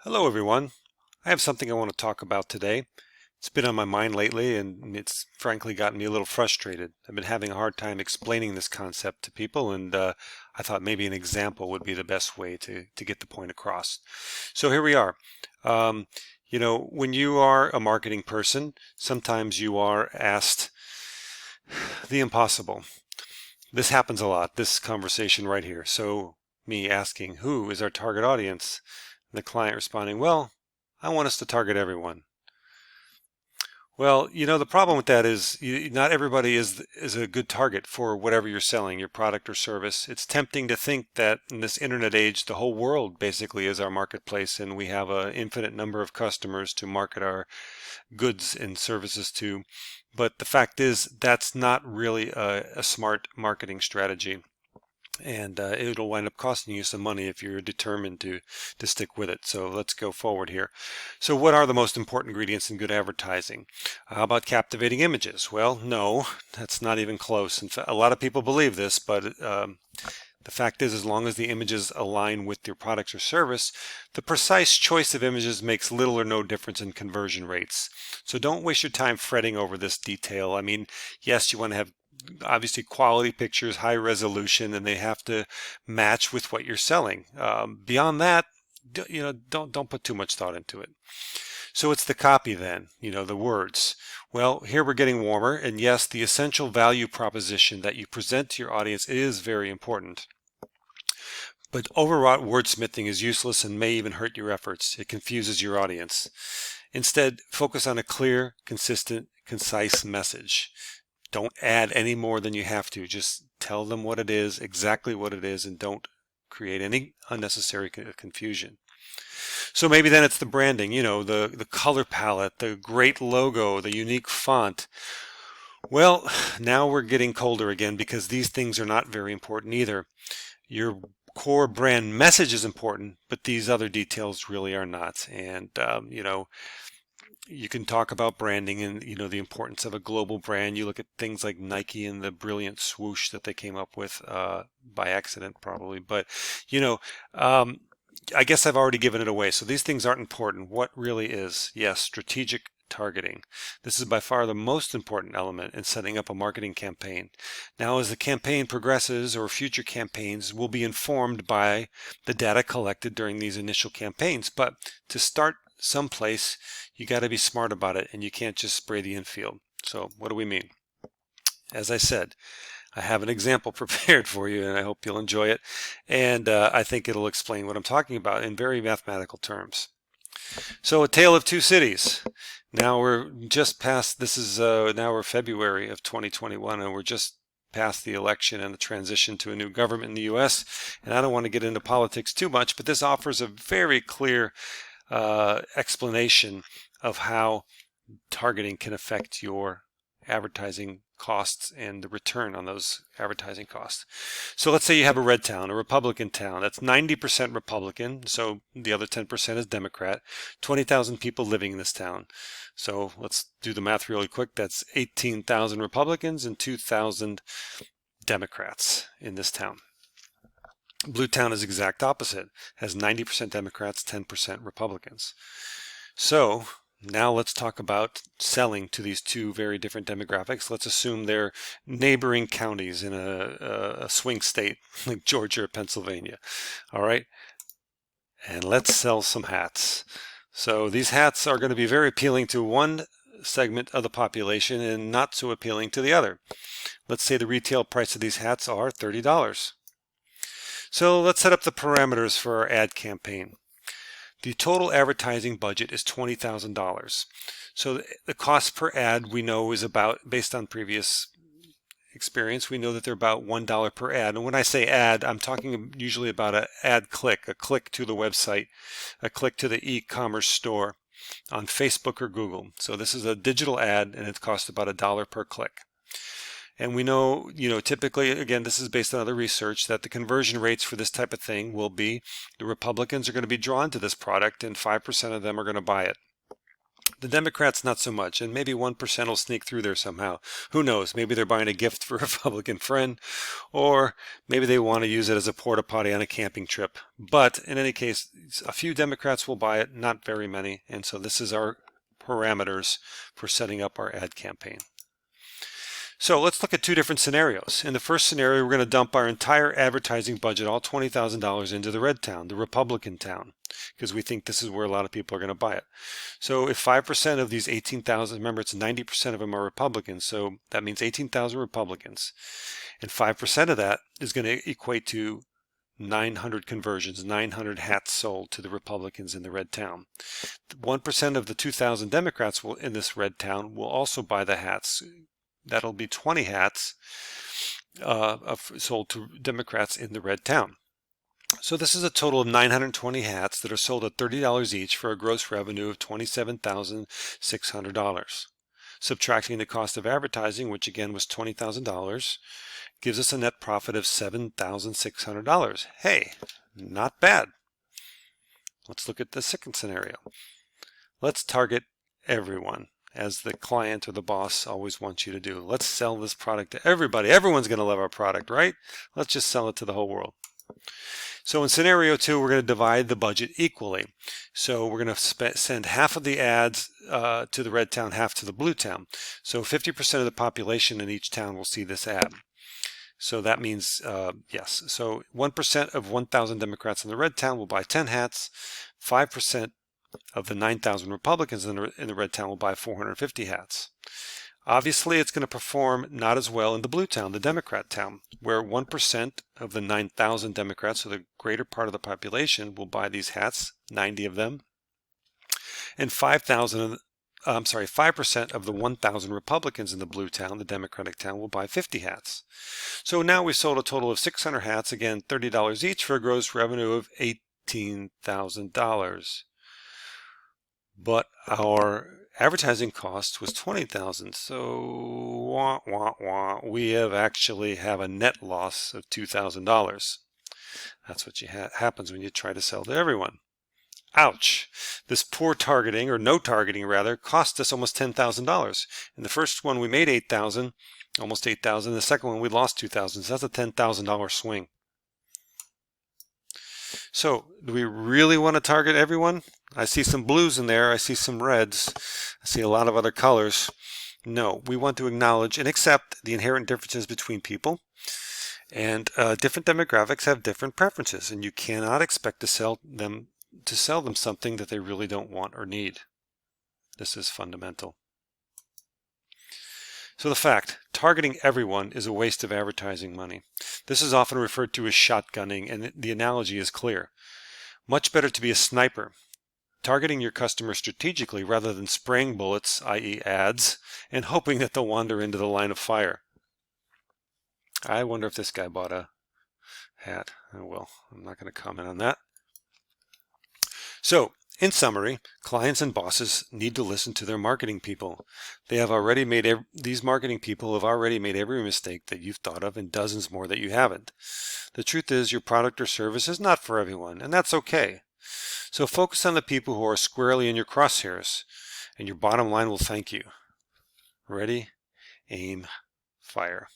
Hello everyone. I have something I want to talk about today. It's been on my mind lately and it's frankly gotten me a little frustrated. I've been having a hard time explaining this concept to people and I thought maybe an example would be the best way to get the point across. So here we are. Um, when you are a marketing person, sometimes you are asked the impossible. This happens a lot, this conversation right here. So me asking, who is our target audience? The client responding, well, I want us to target everyone. Well, the problem with that is not everybody is a good target for whatever you're selling, your product or service. It's tempting to think that in this internet age, the whole world basically is our marketplace and we have an infinite number of customers to market our goods and services to. But the fact is that's not really a smart marketing strategy. And it'll wind up costing you some money if you're determined to stick with it. So let's go forward here. So what are the most important ingredients in good advertising? How about captivating images? Well, no, that's not even close. In fact, a lot of people believe this, but the fact is, as long as the images align with your products or service, the precise choice of images makes little or no difference in conversion rates. So don't waste your time fretting over this detail. I mean, yes, you want to have obviously quality pictures, high resolution, and they have to match with what you're selling. Beyond that, don't put too much thought into it. So it's the copy then, the words. Well, here we're getting warmer, and yes, the essential value proposition that you present to your audience is very important. But overwrought wordsmithing is useless and may even hurt your efforts. It confuses your audience. Instead, focus on a clear, consistent, concise message. Don't add any more than you have to. Just tell them what it is, exactly what it is, and don't create any unnecessary confusion. So maybe then it's the branding, the color palette, the great logo, the unique font. Well, now we're getting colder again because these things are not very important either. Your core brand message is important, but these other details really are not. And, you can talk about branding and the importance of a global brand. You look at things like Nike and the brilliant swoosh that they came up with by accident probably, but um, I guess I've already given it away. So these things aren't important. What really is? Yes, strategic targeting. This is by far the most important element in setting up a marketing campaign. Now, as the campaign progresses or future campaigns will be informed by the data collected during these initial campaigns, but to start someplace, you got to be smart about it and you can't just spray the infield. So what do we mean? As I said, I have an example prepared for you and I hope you'll enjoy it. And I think it'll explain what I'm talking about in very mathematical terms. So a tale of two cities. Now we're just past, this is now we're February of 2021 and we're just past the election and the transition to a new government in the US. And I don't want to get into politics too much, but this offers a very clear explanation of how targeting can affect your advertising costs and the return on those advertising costs. So let's say you have a red town, a Republican town. That's 90% Republican, so the other 10% is Democrat. 20,000 people living in this town. So let's do the math really quick. That's 18,000 Republicans and 2,000 Democrats in this town. Blue Town is exact opposite, has 90% Democrats, 10% Republicans. So now let's talk about selling to these two very different demographics. Let's assume they're neighboring counties in a swing state like Georgia or Pennsylvania. All right, and let's sell some hats. So these hats are going to be very appealing to one segment of the population and not so appealing to the other. Let's say the retail price of these hats are $30. So let's set up the parameters for our ad campaign. The total advertising budget is $20,000. So the cost per ad we know is about, based on previous experience, we know that they're about $1 per ad. And when I say ad, I'm talking usually about an ad click, a click to the website, a click to the e-commerce store on Facebook or Google. So this is a digital ad and it costs about $1 per click. And we know, typically, again, this is based on other research, that the conversion rates for this type of thing will be the Republicans are going to be drawn to this product and 5% of them are going to buy it. The Democrats, not so much, and maybe 1% will sneak through there somehow. Who knows? Maybe they're buying a gift for a Republican friend, or maybe they want to use it as a porta potty on a camping trip. But in any case, a few Democrats will buy it, not very many, and so this is our parameters for setting up our ad campaign. So let's look at two different scenarios. In the first scenario, we're going to dump our entire advertising budget, all $20,000, into the red town, the Republican town, because we think this is where a lot of people are going to buy it. So if 5% of these 18,000, remember it's 90% of them are Republicans, so that means 18,000 Republicans, and 5% of that is going to equate to 900 conversions, 900 hats sold to the Republicans in the red town. 1% of the 2,000 Democrats in this red town will also buy the hats. That'll be 20 hats sold to Democrats in the red town. So this is a total of 920 hats that are sold at $30 each for a gross revenue of $27,600. Subtracting the cost of advertising, which again was $20,000, gives us a net profit of $7,600. Hey, not bad. Let's look at the second scenario. Let's target everyone, as the client or the boss always wants you to do. Let's sell this product to everybody. Everyone's going to love our product, right? Let's just sell it to the whole world. So in scenario 2, we're going to divide the budget equally. So we're going to send half of the ads to the red town, half to the blue town. So 50% of the population in each town will see this ad. So that means, yes, so 1% of 1,000 Democrats in the red town will buy 10 hats, 5% of the 9,000 Republicans in the red town will buy 450 hats. Obviously, it's going to perform not as well in the blue town, the Democrat town, where 1% of the 9,000 Democrats, so the greater part of the population, will buy these hats, 90 of them, and 5% of the 1,000 Republicans in the blue town, the Democratic town, will buy 50 hats. So now we've sold a total of 600 hats, again $30 each, for a gross revenue of $18,000. But our advertising cost was $20,000, so we actually have a net loss of $2,000. That's what happens when you try to sell to everyone. Ouch! This poor targeting, or no targeting rather, cost us almost $10,000. In the first one we made $8,000, almost $8,000. The second one we lost $2,000. So that's a $10,000 swing. So, do we really want to target everyone? I see some blues in there. I see some reds. I see a lot of other colors. No, we want to acknowledge and accept the inherent differences between people. And different demographics have different preferences, and you cannot expect to sell them something that they really don't want or need. This is fundamental. So the fact, targeting everyone is a waste of advertising money. This is often referred to as shotgunning, and the analogy is clear. Much better to be a sniper, targeting your customer strategically rather than spraying bullets, i.e. ads, and hoping that they'll wander into the line of fire. I wonder if this guy bought a hat. Oh well, I'm not going to comment on that. So, in summary, clients and bosses need to listen to their marketing people. These marketing people have already made every mistake that you've thought of and dozens more that you haven't. The truth is your product or service is not for everyone, and that's okay. So focus on the people who are squarely in your crosshairs, and your bottom line will thank you. Ready, aim, fire.